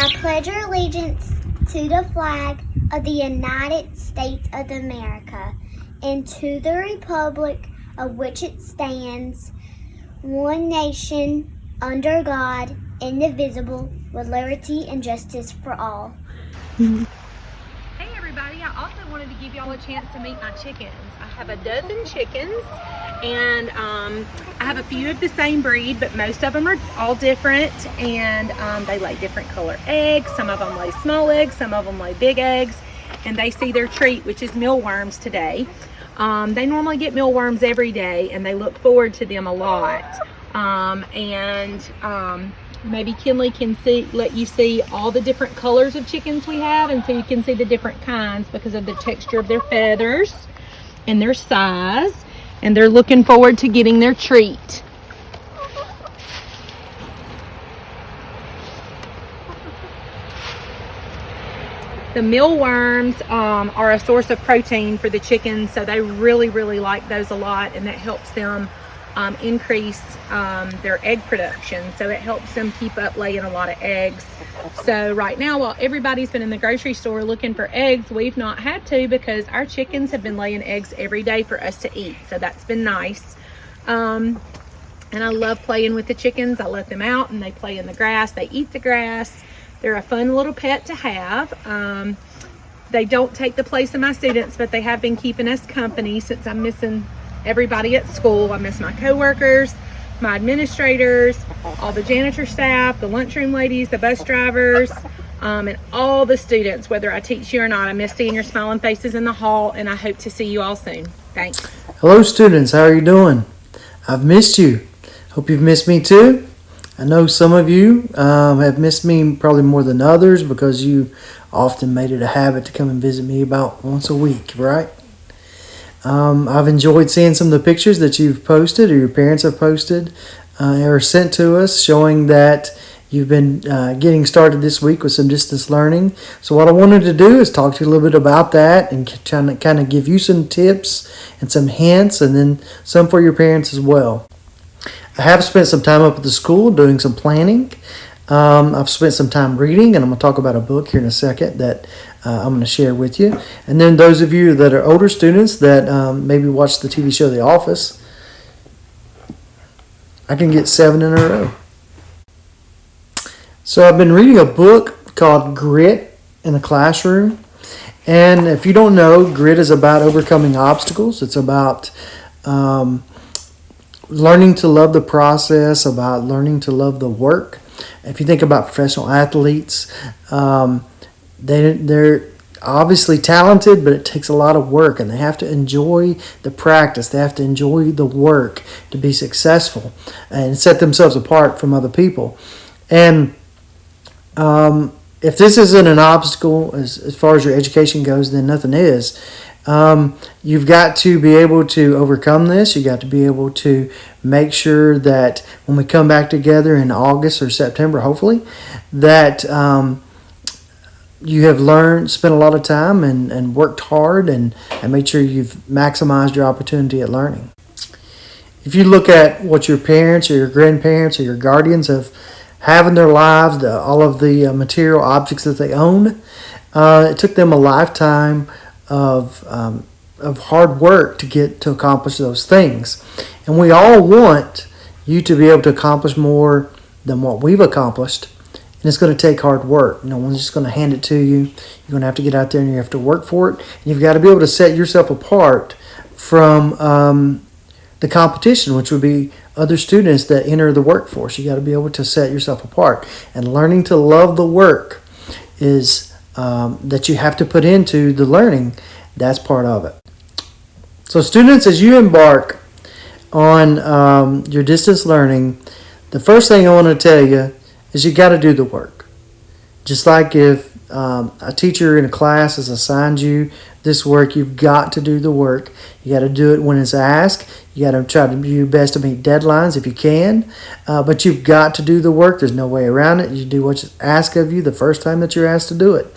I pledge allegiance to the flag of the United States of America and to the republic of which it stands, one nation, under God, indivisible, with liberty and justice for all. Hey everybody, I also wanted to give y'all a chance to meet my chickens. I have a dozen chickens and I have a few of the same breed, but most of them are all different, and they lay different color eggs. Some of them lay small eggs, some of them lay big eggs, and they see their treat, which is mealworms today. They normally get mealworms every day and they look forward to them a lot. Maybe Kinley can let you see all the different colors of chickens we have, and so you can see the different kinds because of the texture of their feathers and their size, and they're looking forward to getting their treat. The mealworms are a source of protein for the chickens, so they really like those a lot, and that helps them increase their egg production. So it helps them keep up laying a lot of eggs. So right now, while everybody's been in the grocery store looking for eggs, we've not had to because our chickens have been laying eggs every day for us to eat. So that's been nice. And I love playing with the chickens. I let them out and they play in the grass. They eat the grass. They're a fun little pet to have. They don't take the place of my students, but they have been keeping us company since I'm missing everybody at school. I miss my coworkers, my administrators, all the janitor staff, the lunchroom ladies, the bus drivers, and all the students, whether I teach you or not. I miss seeing your smiling faces in the hall, and I hope to see you all soon. Thanks. Hello students, how are you doing? I've missed you. Hope you've missed me too. I know some of you have missed me probably more than others because you often made it a habit to come and visit me about once a week, right? I've enjoyed seeing some of the pictures that you've posted or your parents have posted or sent to us showing that you've been getting started this week with some distance learning. So what I wanted to do is talk to you a little bit about that and kind of give you some tips and some hints, and then some for your parents as well. I have spent some time up at the school doing some planning. I've spent some time reading, and I'm going to talk about a book here in a second that I'm going to share with you. And then those of you that are older students that maybe watch the TV show The Office, I can get 7 in a row. So I've been reading a book called Grit in the Classroom. And if you don't know, grit is about overcoming obstacles. It's about learning to love the process, about learning to love the work. If you think about professional athletes, they're obviously talented, but it takes a lot of work, and they have to enjoy the practice. They have to enjoy the work to be successful and set themselves apart from other people. And if this isn't an obstacle as far as your education goes, then nothing is. You've got to be able to overcome this. You got to be able to make sure that when we come back together in August or September, hopefully, that you have spent a lot of time and worked hard and made sure you've maximized your opportunity at learning. If you look at what your parents or your grandparents or your guardians have in their lives, all of the material objects that they own, it took them a lifetime of hard work to accomplish those things. And we all want you to be able to accomplish more than what we've accomplished. And it's going to take hard work. No one's just going to hand it to you. You're going to have to get out there and you have to work for it. And you've got to be able to set yourself apart from the competition, which would be other students that enter the workforce. You got to be able to set yourself apart. And learning to love the work is that you have to put into the learning. That's part of it. So students, as you embark on your distance learning, the first thing I want to tell you is you got to do the work. Just like if a teacher in a class has assigned you this work, you've got to do the work. You got to do it when it's asked. You got to try to do your best to meet deadlines if you can, but you've got to do the work. There's no way around it. You do what's asked of you the first time that you're asked to do it.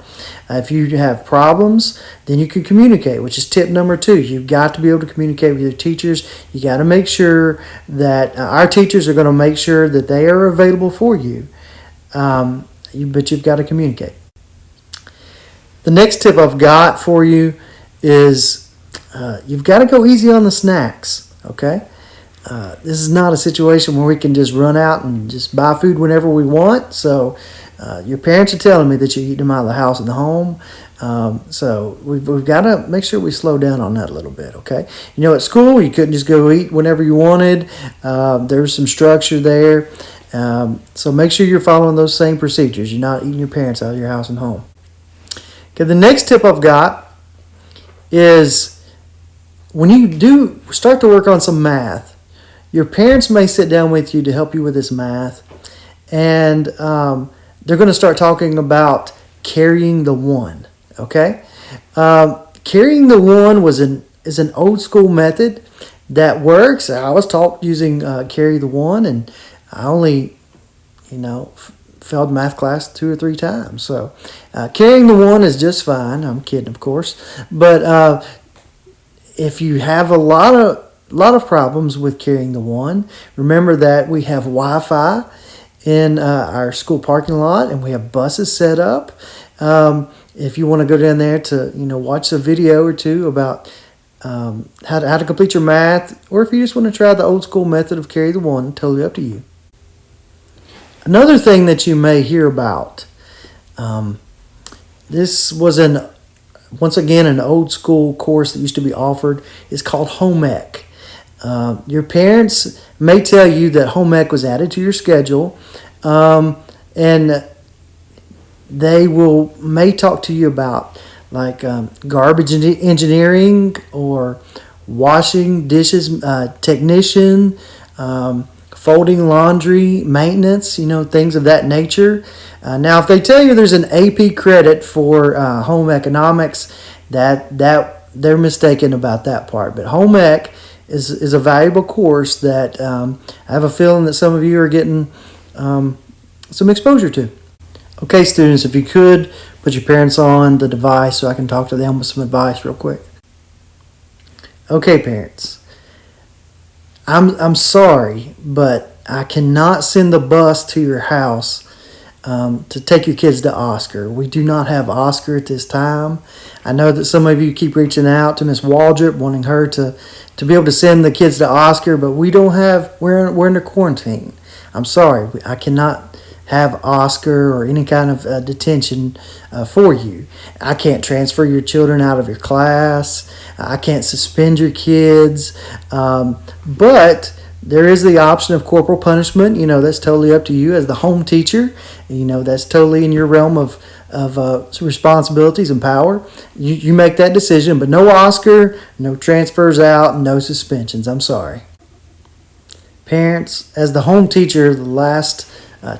If you have problems, then you can communicate, which is tip number 2. You've got to be able to communicate with your teachers. You got to make sure that our teachers are going to make sure that they are available for you. but you've got to communicate. The next tip I've got for you is you've got to go easy on the snacks, okay? This is not a situation where we can just run out and just buy food whenever we want. So your parents are telling me that you're eating them out of the house and the home. So we've got to make sure we slow down on that a little bit, okay? At school, you couldn't just go eat whenever you wanted. There's some structure there. So make sure you're following those same procedures. You're not eating your parents out of your house and home. Okay, the next tip I've got is when you do start to work on some math, your parents may sit down with you to help you with this math, and they're going to start talking about carrying the one. Okay, carrying the one is an old school method that works. I was taught using carry the one, and I only failed math class 2 or 3 times. So carrying the one is just fine. I'm kidding, of course, but if you have a lot of problems with carrying the one, remember that we have Wi-Fi in our school parking lot, and we have buses set up. If you want to go down there to watch a video or two about how to complete your math, or if you just want to try the old school method of carry the one, totally up to you. Another thing that you may hear about, this was once again an old school course that used to be offered, is called home ec. Your parents may tell you that home ec was added to your schedule, and they may talk to you about like garbage engineering or washing dishes technician, folding laundry maintenance, things of that nature. Now, if they tell you there's an AP credit for home economics, that they're mistaken about that part. But home ec is a valuable course that I have a feeling that some of you are getting some exposure to. Okay, students, if you could put your parents on the device so I can talk to them with some advice real quick. Okay, parents. I'm sorry, but I cannot send the bus to your house to take your kids to Oscar. We do not have Oscar at this time. I know that some of you keep reaching out to Miss Waldrop, wanting her to be able to send the kids to Oscar, but we don't have. We're under quarantine. I'm sorry, I cannot have Oscar or any kind of detention for you. I can't transfer your children out of your class. I can't suspend your kids. But there is the option of corporal punishment. That's totally up to you as the home teacher. That's totally in your realm of responsibilities and power. You make that decision, but no Oscar, no transfers out, no suspensions. I'm sorry. Parents, as the home teacher, the last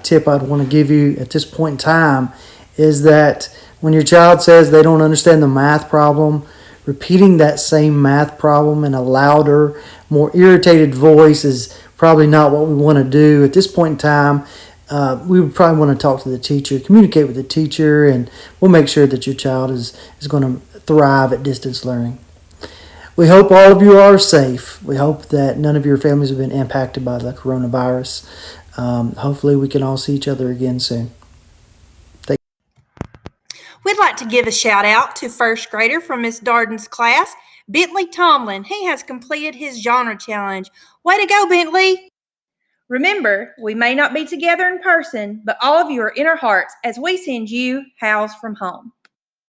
tip I'd want to give you at this point in time is that when your child says they don't understand the math problem, repeating that same math problem in a louder, more irritated voice is probably not what we want to do. At this point in time, we would probably want to talk to the teacher, communicate with the teacher, and we'll make sure that your child is going to thrive at distance learning. We hope all of you are safe. We hope that none of your families have been impacted by the coronavirus. Hopefully we can all see each other again soon. We'd like to give a shout out to first grader from Miss Darden's class, Bentley Tomlin. He has completed his genre challenge. Way to go, Bentley! Remember, we may not be together in person, but all of you are in our hearts as we send you Howls from home.